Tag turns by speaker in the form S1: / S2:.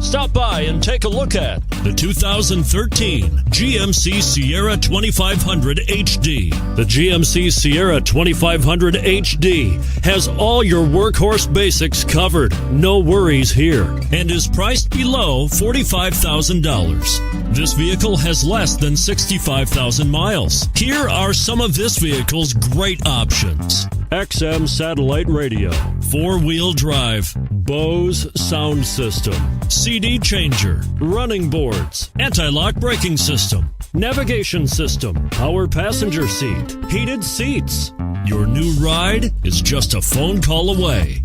S1: Stop by and take a look at the 2013 GMC Sierra 2500 HD. The GMC Sierra 2500 HD has all your workhorse basics covered. No worries here, and is priced below $45,000. This vehicle has less than 65,000 miles. Here are some of this vehicle's great options: XM satellite radio, 4-wheel drive, Bose sound system, CD changer, running boards, anti-lock braking system, navigation system, power passenger seat, heated seats. Your new ride is just a phone call away.